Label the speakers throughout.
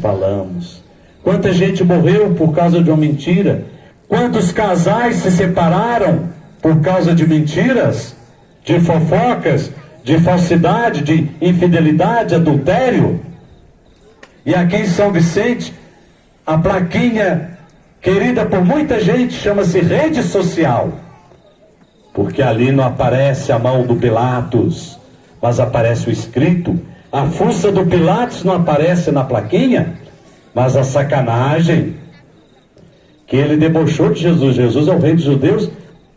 Speaker 1: falamos. Quanta gente morreu por causa de uma mentira. Quantos casais se separaram por causa de mentiras, de fofocas, de falsidade, de infidelidade, adultério. E aqui em São Vicente, a plaquinha querida por muita gente chama-se rede social, porque ali não aparece a mão do Pilatos, mas aparece o escrito. A fuça do Pilatos não aparece na plaquinha, mas a sacanagem que ele debochou de Jesus. Jesus é o rei dos judeus,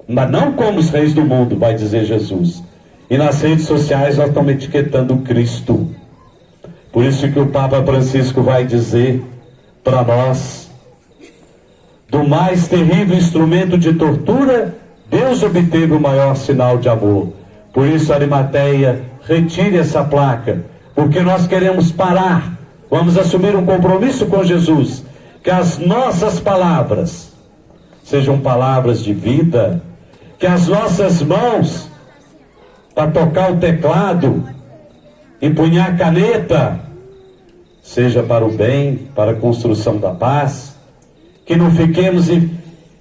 Speaker 1: mas não como os reis do mundo, vai dizer Jesus. E nas redes sociais nós estamos etiquetando Cristo. Por isso que o Papa Francisco vai dizer para nós: do mais terrível instrumento de tortura, Deus obteve o maior sinal de amor. Por isso, Arimateia, retire essa placa, porque nós queremos parar. Vamos assumir um compromisso com Jesus, que as nossas palavras sejam palavras de vida, que as nossas mãos, para tocar o teclado, empunhar a caneta, seja para o bem, para a construção da paz, que não fiquemos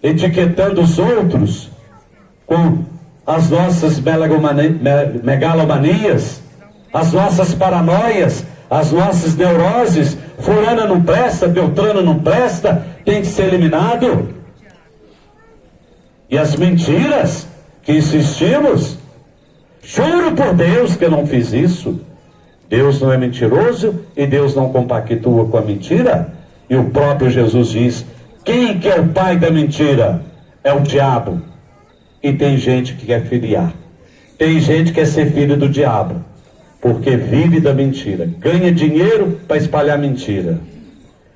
Speaker 1: etiquetando os outros com as nossas megalomanias, as nossas paranoias, as nossas neuroses. Fulana não presta, Beltrano não presta, tem que ser eliminado. E as mentiras que insistimos, juro por Deus que eu não fiz isso. Deus não é mentiroso e Deus não compactua com a mentira. E o próprio Jesus diz: quem que é o pai da mentira? É o diabo. E tem gente que quer filiar. Tem gente que quer ser filho do diabo, porque vive da mentira, ganha dinheiro para espalhar mentira.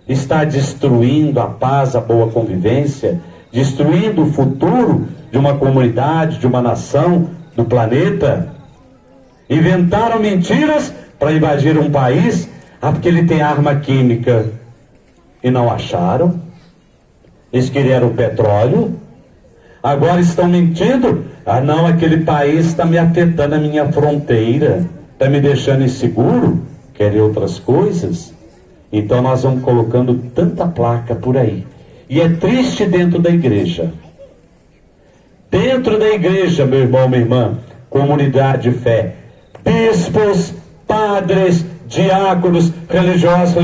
Speaker 1: Está destruindo a paz, a boa convivência, destruindo o futuro de uma comunidade, de uma nação, do planeta. Inventaram mentiras para invadir um país, porque ele tem arma química, e não acharam. Eles queriam petróleo, agora estão mentindo. Ah não, aquele país está me afetando a minha fronteira, está me deixando inseguro, querem outras coisas. Então nós vamos colocando tanta placa por aí. E é triste dentro da igreja. Dentro da igreja, meu irmão, minha irmã, comunidade de fé, bispos, padres, diáconos, religiosos,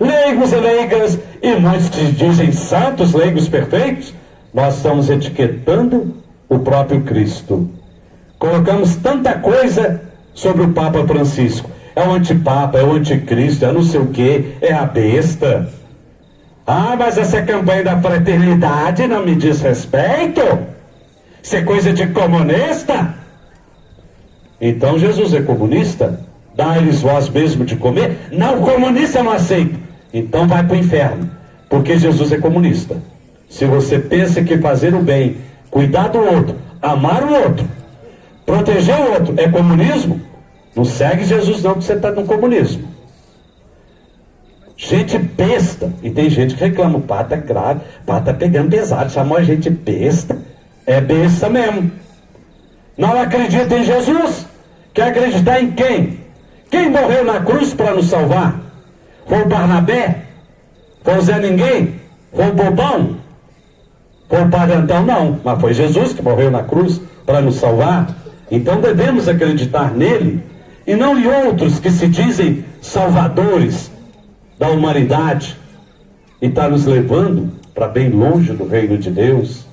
Speaker 1: leigos e leigas, e muitos que dizem santos, leigos perfeitos, nós estamos etiquetando o próprio Cristo. Colocamos tanta coisa sobre o Papa Francisco. É o antipapa, é o anticristo, é não sei o que, é a besta. Ah, mas essa campanha da fraternidade não me diz respeito? Isso é coisa de comunista? Então Jesus é comunista? Dá-lhes vós mesmo de comer? Não, comunista não aceita. Então vai para o inferno, porque Jesus é comunista. Se você pensa que fazer o bem, cuidar do outro, amar o outro, proteger o outro é comunismo, não segue Jesus não, que você está no comunismo. Gente besta. E tem gente que reclama: o padre é grave, o padre está pegando pesado, chamou a gente besta. É besta mesmo. Não acredita em Jesus, quer acreditar em quem? Quem morreu na cruz para nos salvar? Foi o Barnabé? Foi o Zé Ninguém? Foi o Bobão? Foi o Padre Antão? Não, mas foi Jesus que morreu na cruz para nos salvar. Então devemos acreditar nele e não em outros que se dizem salvadores da humanidade e está nos levando para bem longe do reino de Deus.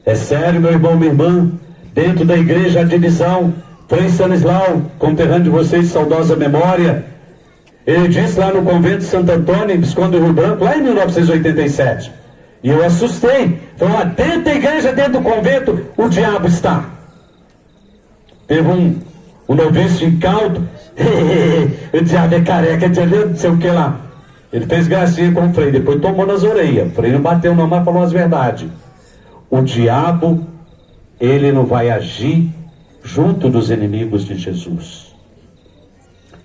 Speaker 1: É sério, meu irmão, minha irmã, dentro da igreja a divisão. Frei Stanislau, conterrâneo de vocês, saudosa memória, ele disse lá no convento de Santo Antônio, em Visconde do Rio Branco, lá em 1987, e eu assustei, falou: dentro da igreja, dentro do convento, o diabo está. Teve um noviço incauto, o diabo é careca, não sei o que lá. Ele fez gracinha com o Frei, depois tomou nas orelhas. O Frei não bateu não, mas falou as verdades. O diabo, ele não vai agir junto dos inimigos de Jesus.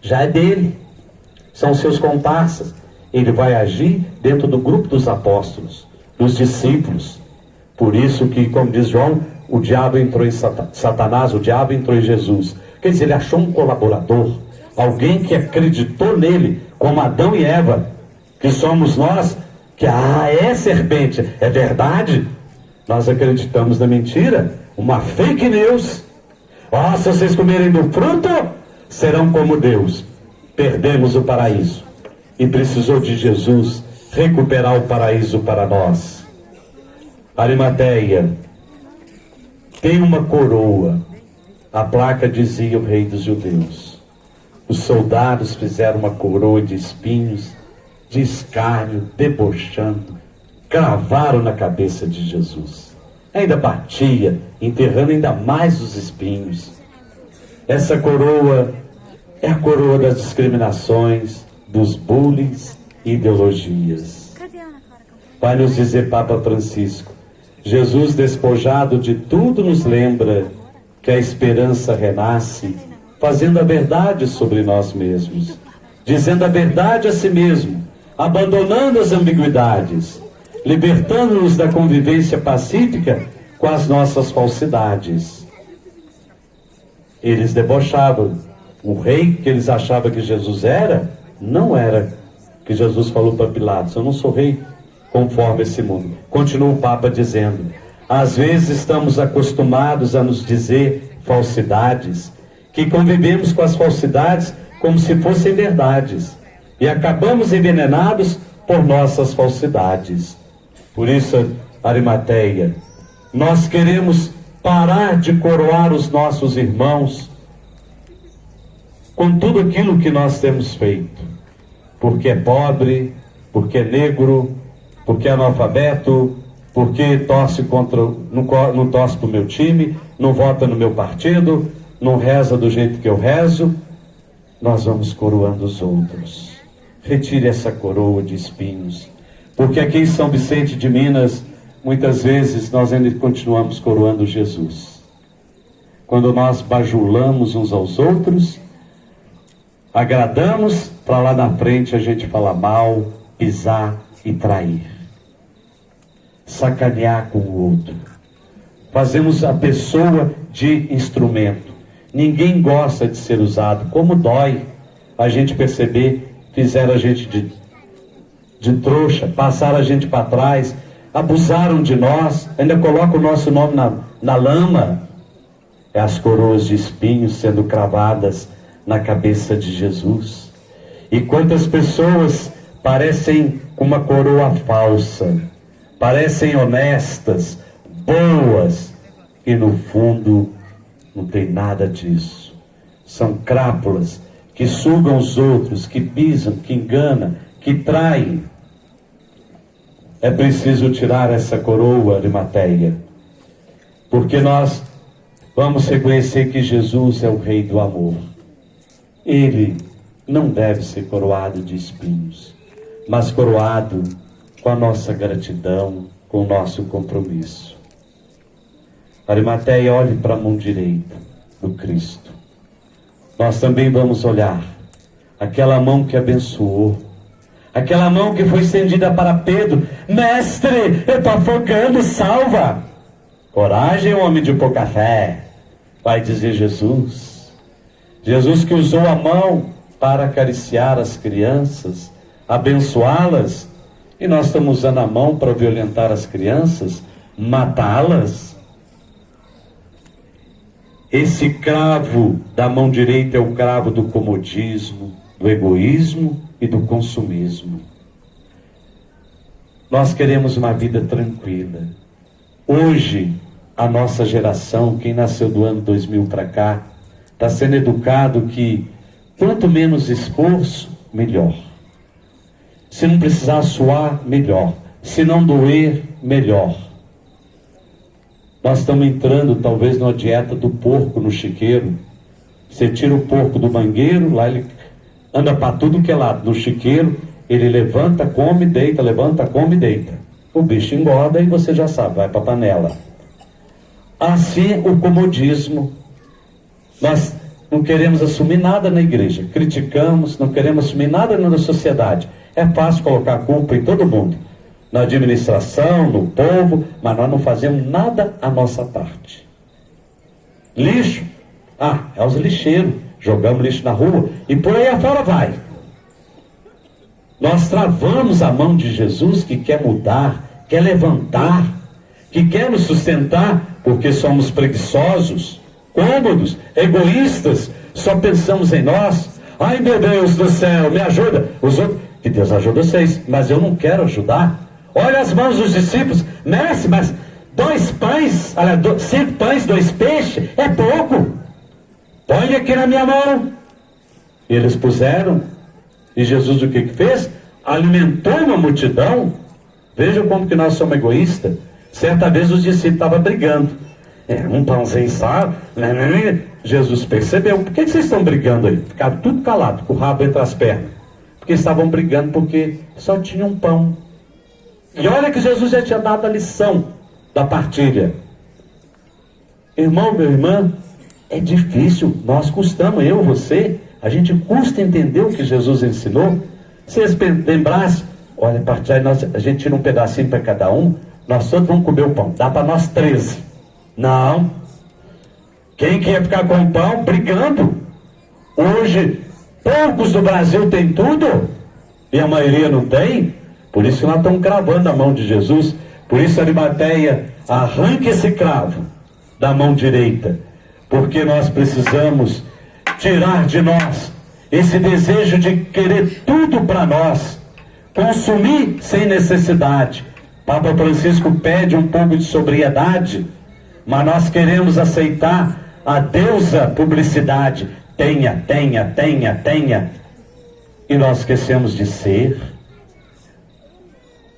Speaker 1: Já é dele, são seus comparsas. Ele vai agir dentro do grupo dos apóstolos, dos discípulos. Por isso que, como diz João, o diabo entrou em Satanás, o diabo entrou em Jesus. Quer dizer, ele achou um colaborador, alguém que acreditou nele, como Adão e Eva que somos nós, que é serpente, é verdade? Nós acreditamos na mentira, uma fake news. Se vocês comerem do fruto, serão como Deus. Perdemos o paraíso. E precisou de Jesus recuperar o paraíso para nós. Arimateia tem uma coroa. A placa dizia o rei dos judeus. Os soldados fizeram uma coroa de espinhos, de escárnio, debochando, cravaram na cabeça de Jesus. Ainda batia, enterrando ainda mais os espinhos. Essa coroa é a coroa das discriminações, dos bullying e ideologias. Vai nos dizer Papa Francisco, Jesus despojado de tudo nos lembra que a esperança renasce, fazendo a verdade sobre nós mesmos, dizendo a verdade a si mesmo, abandonando as ambiguidades, libertando-nos da convivência pacífica com as nossas falsidades. Eles debochavam. O rei que eles achavam que Jesus era, não era. Que Jesus falou para Pilatos, eu não sou rei conforme esse mundo. Continua o Papa dizendo, às vezes estamos acostumados a nos dizer falsidades, que convivemos com as falsidades como se fossem verdades, e acabamos envenenados por nossas falsidades. Por isso, Arimateia, nós queremos parar de coroar os nossos irmãos com tudo aquilo que nós temos feito, porque é pobre, porque é negro, porque é analfabeto, porque torce contra, não torce para o meu time, não vota no meu partido, não reza do jeito que eu rezo. Nós vamos coroando os outros. Retire essa coroa de espinhos, porque aqui em São Vicente de Minas, muitas vezes nós ainda continuamos coroando Jesus. Quando nós bajulamos uns aos outros, agradamos, para lá na frente a gente falar mal, pisar e trair. Sacanear com o outro. Fazemos a pessoa de instrumento. Ninguém gosta de ser usado. Como dói a gente perceber, fizeram a gente de trouxa, passaram a gente para trás, abusaram de nós, ainda colocam o nosso nome na lama. É as coroas de espinhos sendo cravadas na cabeça de Jesus. E quantas pessoas parecem com uma coroa falsa, parecem honestas, boas, e no fundo não tem nada disso. São crápulas que sugam os outros, que pisam, que enganam, que traem. É preciso tirar essa coroa, Arimateia, porque nós vamos reconhecer que Jesus é o Rei do amor. Ele não deve ser coroado de espinhos, mas coroado com a nossa gratidão, com o nosso compromisso. Arimateia, olhe para a mão direita do Cristo. Nós também vamos olhar aquela mão que abençoou, aquela mão que foi estendida para Pedro. Mestre, eu estou afogando, salva! Coragem, homem de pouca fé, vai dizer Jesus. Jesus que usou a mão para acariciar as crianças, abençoá-las, e nós estamos usando a mão para violentar as crianças, matá-las. Esse cravo da mão direita é o cravo do comodismo, do egoísmo e do consumismo. Nós queremos uma vida tranquila. Hoje, a nossa geração, quem nasceu do ano 2000 para cá, está sendo educado que quanto menos esforço, melhor. Se não precisar suar, melhor. Se não doer, melhor. Nós estamos entrando talvez numa dieta do porco no chiqueiro. Você tira o porco do mangueiro, lá ele anda para tudo que é lado. No chiqueiro, ele levanta, come, deita, levanta, come, deita. O bicho engorda e você já sabe, vai para a panela. Assim o comodismo. Nós não queremos assumir nada na igreja, criticamos, não queremos assumir nada na sociedade. É fácil colocar a culpa em todo mundo, na administração, no povo, mas nós não fazemos nada a nossa parte. Lixo, é os lixeiros, jogamos lixo na rua e por aí afora vai. Nós travamos a mão de Jesus, que quer mudar, quer levantar, que quer nos sustentar, porque somos preguiçosos, cômodos, egoístas, só pensamos em nós. Ai, meu Deus do céu, me ajuda. Os outros, que Deus ajude vocês, mas eu não quero ajudar. Olha as mãos dos discípulos. Mestre, mas 2 pães, olha, 5 pães, 2 peixes, é pouco. Põe aqui na minha mão. E eles puseram. E Jesus o que fez? Alimentou uma multidão. Vejam como que nós somos egoístas. Certa vez os discípulos estavam brigando. Um pãozinho só. Jesus percebeu. Por que vocês estão brigando aí? Ficaram tudo calado, com o rabo entre as pernas. Porque estavam brigando porque só tinha um pão. E olha que Jesus já tinha dado a lição da partilha. Irmão, minha irmã, é difícil. Nós custamos, eu, você, a gente custa entender o que Jesus ensinou. Se vocês lembrassem, olha, partilhar, a gente tira um pedacinho para cada um, nós todos vamos comer o pão. Dá para nós 13. Não. Quem quer ficar com o pão? Brigando. Hoje, poucos do Brasil têm tudo, e a maioria não tem. Por isso que nós estamos cravando a mão de Jesus. Por isso, Arimateia, arranque esse cravo da mão direita, porque nós precisamos tirar de nós esse desejo de querer tudo para nós, consumir sem necessidade. Papa Francisco pede um pouco de sobriedade, mas nós queremos aceitar a deusa publicidade. Tenha, tenha, tenha, tenha. E nós esquecemos de ser.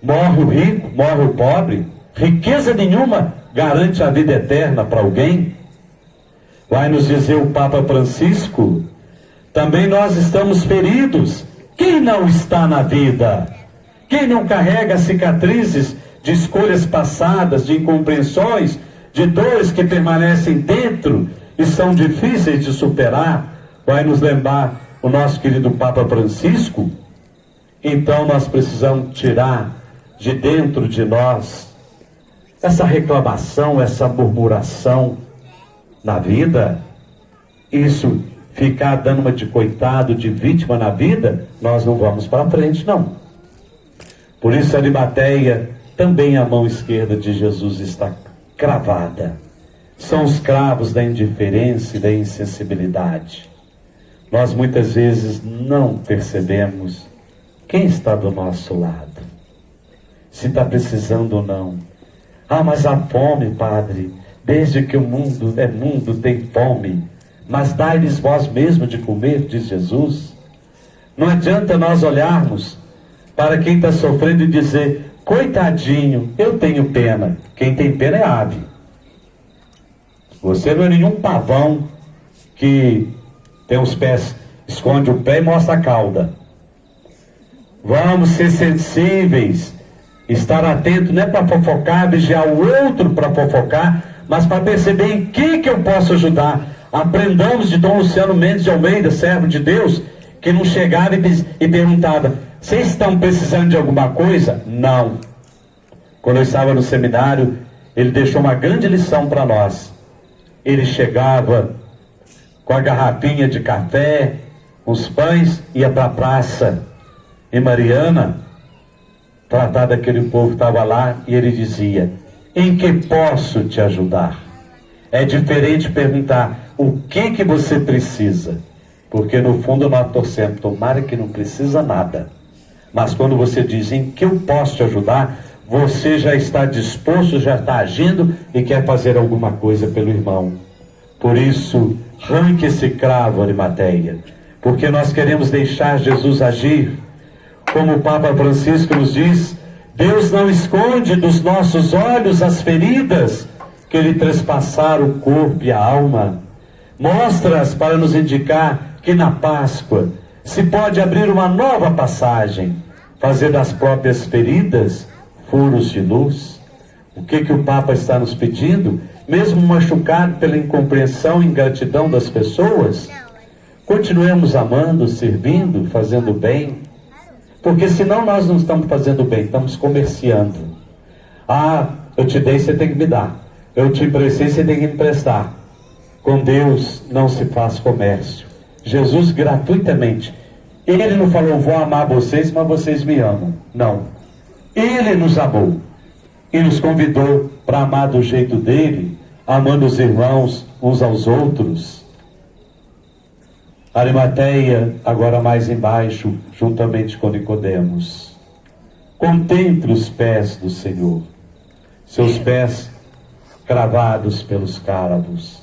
Speaker 1: Morre o rico, morre o pobre. Riqueza nenhuma garante a vida eterna para alguém. Vai nos dizer o Papa Francisco, também nós estamos feridos. Quem não está na vida? Quem não carrega cicatrizes de escolhas passadas, de incompreensões, de dores que permanecem dentro e são difíceis de superar? Vai nos lembrar o nosso querido Papa Francisco. Então nós precisamos tirar de dentro de nós essa reclamação, essa murmuração na vida. Isso, ficar dando uma de coitado, de vítima na vida, nós não vamos para frente, não. Por isso, Arimateia, também a mão esquerda de Jesus está cravada. São os cravos da indiferença e da insensibilidade. Nós muitas vezes não percebemos quem está do nosso lado, se está precisando ou não. Ah, mas a fome, Padre, desde que o mundo é mundo, tem fome. Mas dai-lhes vós mesmo de comer, diz Jesus. Não adianta nós olharmos para quem está sofrendo e dizer, coitadinho, eu tenho pena. Quem tem pena é ave. Você não é nenhum pavão que tem os pés, esconde o pé e mostra a cauda. Vamos ser sensíveis, estar atento, não é para fofocar, vigiar o outro para fofocar, mas para perceber em que eu posso ajudar. Aprendamos de Dom Luciano Mendes de Almeida, servo de Deus, que não chegava e perguntava, vocês estão precisando de alguma coisa? Não. Quando eu estava no seminário, ele deixou uma grande lição para nós. Ele chegava com a garrafinha de café, os pães, ia para a praça em Mariana, tratar daquele povo que estava lá, e ele dizia, em que posso te ajudar? É diferente perguntar, o que você precisa? Porque no fundo nós torcemos, tomara que não precisa nada. Mas quando você diz, em que eu posso te ajudar, você já está disposto, já está agindo e quer fazer alguma coisa pelo irmão. Por isso, arranque esse cravo, Arimateia, porque nós queremos deixar Jesus agir. Como o Papa Francisco nos diz, Deus não esconde dos nossos olhos as feridas que lhe trespassaram o corpo e a alma. Mostra-as para nos indicar que na Páscoa se pode abrir uma nova passagem, fazer das próprias feridas furos de luz. O que o Papa está nos pedindo? Mesmo machucado pela incompreensão e ingratidão das pessoas, continuemos amando, servindo, fazendo bem. Porque senão nós não estamos fazendo bem, estamos comerciando. Ah, eu te dei, você tem que me dar. Eu te emprestei, você tem que me emprestar. Com Deus não se faz comércio. Jesus gratuitamente Ele não falou, vou amar vocês, mas vocês me amam. Não. Ele nos amou e nos convidou para amar do jeito dele, amando os irmãos uns aos outros. Arimateia, agora mais embaixo, juntamente com Nicodemos. Contemple os pés do Senhor, seus pés cravados pelos cravos,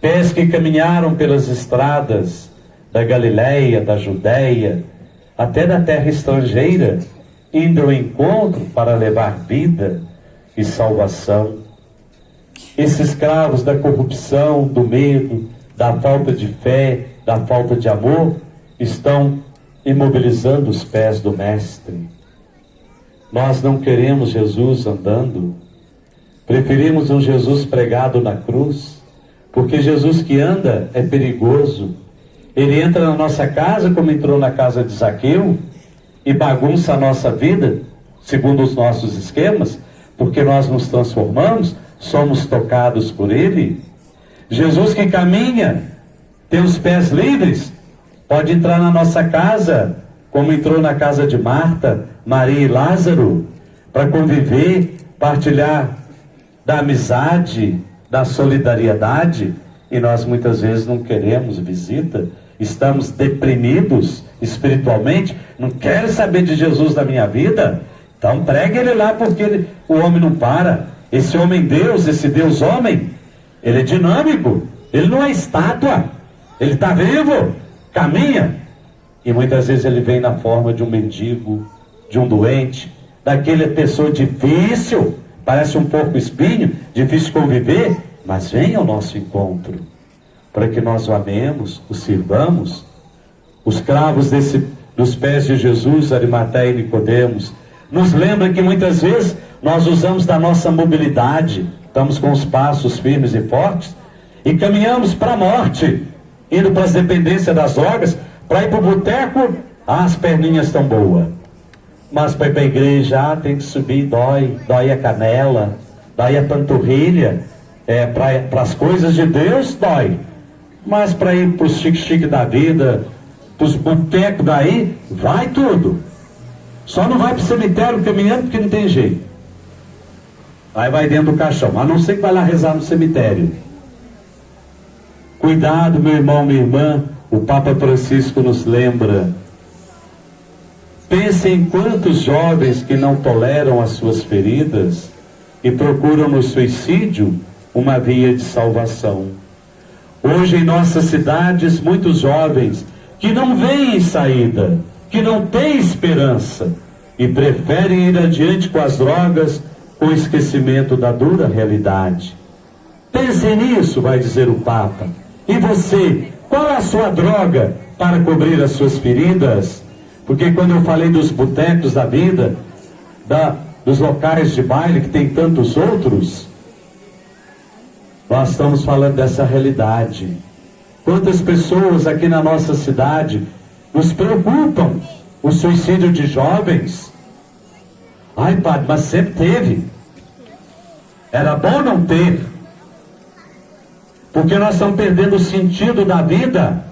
Speaker 1: pés que caminharam pelas estradas da Galileia, da Judéia, até da terra estrangeira, indo ao encontro para levar vida e salvação. Esses cravos da corrupção, do medo, da falta de fé, da falta de amor, estão imobilizando os pés do Mestre. Nós não queremos Jesus andando, preferimos um Jesus pregado na cruz, porque Jesus que anda é perigoso. Ele entra na nossa casa como entrou na casa de Zaqueu e bagunça a nossa vida, segundo os nossos esquemas, porque nós nos transformamos, somos tocados por Ele. Jesus que caminha, tem os pés livres, pode entrar na nossa casa, como entrou na casa de Marta, Maria e Lázaro, para conviver, partilhar da amizade, da solidariedade, e nós muitas vezes não queremos visita, estamos deprimidos espiritualmente, não quero saber de Jesus na minha vida, então pregue Ele lá, porque o homem não para. Esse homem Deus, esse Deus homem, Ele é dinâmico, Ele não é estátua, Ele está vivo, caminha, e muitas vezes Ele vem na forma de um mendigo, de um doente, daquela pessoa difícil, parece um porco espinho, difícil de conviver, mas vem ao nosso encontro, para que nós o amemos, o sirvamos. Os cravos dos pés de Jesus, Arimateia e Nicodemos, nos lembra que muitas vezes nós usamos da nossa mobilidade, estamos com os passos firmes e fortes, e caminhamos para a morte, indo para as dependências das drogas, para ir para o boteco, as perninhas estão boas. Mas para ir para a igreja, tem que subir, dói a canela, dói a panturrilha, para as coisas de Deus, dói. Mas para ir para os chique-chique da vida, para os botecos daí, vai tudo. Só não vai para o cemitério caminhando porque não tem jeito. Aí vai dentro do caixão, a não ser que vai lá rezar no cemitério. Cuidado, meu irmão, minha irmã, o Papa Francisco nos lembra. Pense em quantos jovens que não toleram as suas feridas e procuram no suicídio uma via de salvação. Hoje em nossas cidades, muitos jovens que não veem saída, que não têm esperança e preferem ir adiante com as drogas, com o esquecimento da dura realidade. Pense nisso, vai dizer o Papa. E você, qual é a sua droga para cobrir as suas feridas? Porque quando eu falei dos botecos da vida, dos locais de baile, que tem tantos outros, nós estamos falando dessa realidade. Quantas pessoas aqui na nossa cidade nos preocupam o suicídio de jovens? Ai, padre, mas sempre teve. Era bom não ter. Porque nós estamos perdendo o sentido da vida.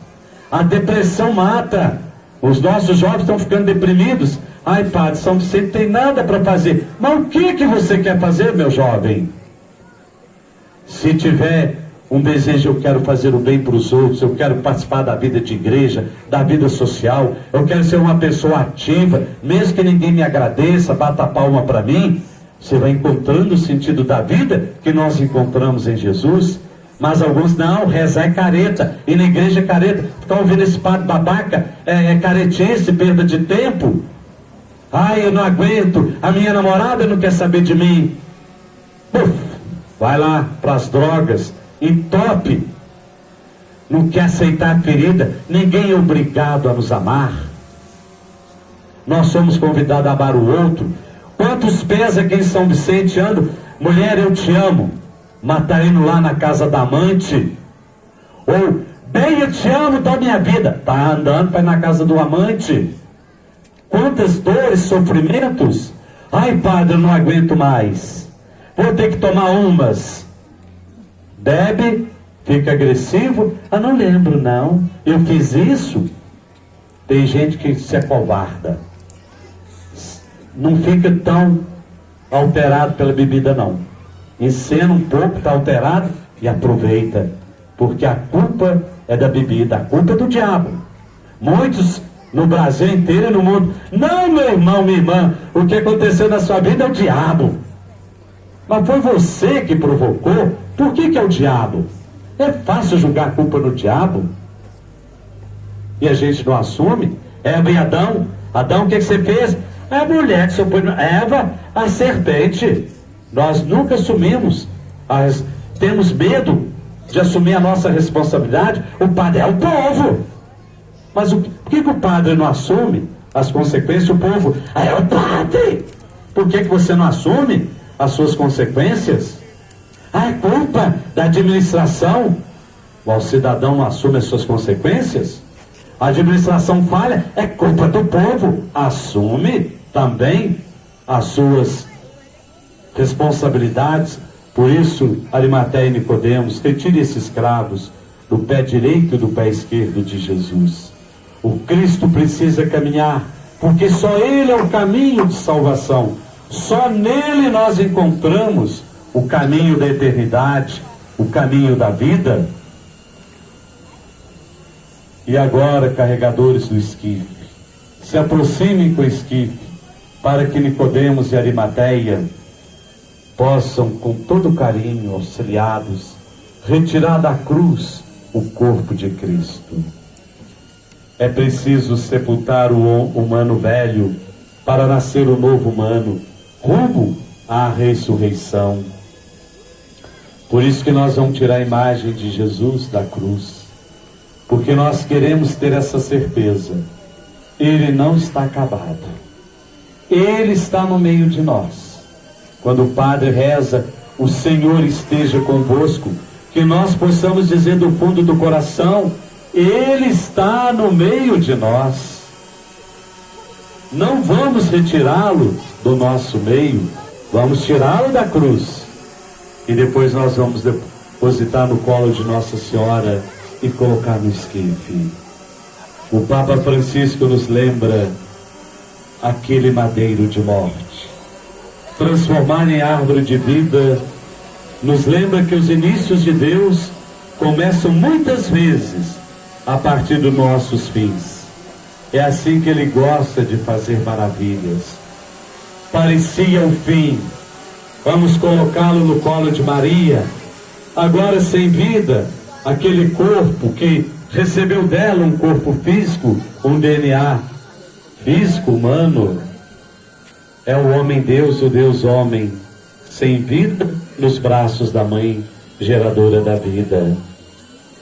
Speaker 1: A depressão mata. Os nossos jovens estão ficando deprimidos. Ai, padre, você não tem nada para fazer. Mas o que você quer fazer, meu jovem? Se tiver um desejo, eu quero fazer o bem para os outros, eu quero participar da vida de igreja, da vida social, eu quero ser uma pessoa ativa, mesmo que ninguém me agradeça, bata a palma para mim, você vai encontrando o sentido da vida que nós encontramos em Jesus. Mas alguns não, rezar é careta, e na igreja é careta, ficar ouvindo esse padre babaca, é caretice, perda de tempo. Ai, eu não aguento, a minha namorada não quer saber de mim. Puf, vai lá para as drogas, entope, não quer aceitar a ferida, ninguém é obrigado a nos amar. Nós somos convidados a amar o outro. Quantos pés aqui em São Vicente andam? Mulher, eu te amo, mas tá indo lá na casa da amante. Ou, bem, eu te amo da minha vida, tá andando para ir na casa do amante. Quantas dores, sofrimentos. Ai, padre, eu não aguento mais, vou ter que tomar umas. Bebe, fica agressivo. Ah, não lembro não, eu fiz isso. Tem gente que se acovarda, não fica tão alterado pela bebida não. Encena um pouco, está alterado e aproveita, porque a culpa é da bebida, a culpa é do diabo. Muitos no Brasil inteiro e no mundo, não, meu irmão, minha irmã, o que aconteceu na sua vida é o diabo. Mas foi você que provocou. Por que é o diabo? É fácil jogar a culpa no diabo e a gente não assume. Eva e Adão. Adão, o que você fez? A mulher que se opôs. Eva, a serpente. Nós nunca assumimos. Temos medo de assumir a nossa responsabilidade. O padre é o povo. Mas por que o padre não assume as consequências? O povo é o padre. Por que você não assume as suas consequências? É culpa da administração. O cidadão não assume as suas consequências. A administração falha, é culpa do povo. Assume também as suas responsabilidades. Por isso, Arimateia e Nicodemos, retire esses cravos do pé direito e do pé esquerdo de Jesus. O Cristo precisa caminhar, porque só Ele é o caminho de salvação. Só nele nós encontramos o caminho da eternidade, o caminho da vida. E agora, carregadores do esquife, se aproximem com o esquife, para que Nicodemos e Arimateia possam, com todo carinho, auxiliados, retirar da cruz o corpo de Cristo. É preciso sepultar o humano velho para nascer o novo humano, rumo à ressurreição. Por isso que nós vamos tirar a imagem de Jesus da cruz, porque nós queremos ter essa certeza. Ele não está acabado. Ele está no meio de nós. Quando o Padre reza, o Senhor esteja convosco, que nós possamos dizer do fundo do coração, Ele está no meio de nós. Não vamos retirá-lo do nosso meio, vamos tirá-lo da cruz. E depois nós vamos depositar no colo de Nossa Senhora e colocar no esquife. O Papa Francisco nos lembra aquele madeiro de morte. Transformar em árvore de vida nos lembra que os inícios de Deus começam muitas vezes a partir dos nossos fins. É assim que Ele gosta de fazer maravilhas. Parecia o fim. Vamos colocá-lo no colo de Maria, agora sem vida, aquele corpo que recebeu dela um corpo físico, um DNA físico, humano. É o homem-deus, o Deus-homem, sem vida, nos braços da mãe geradora da vida.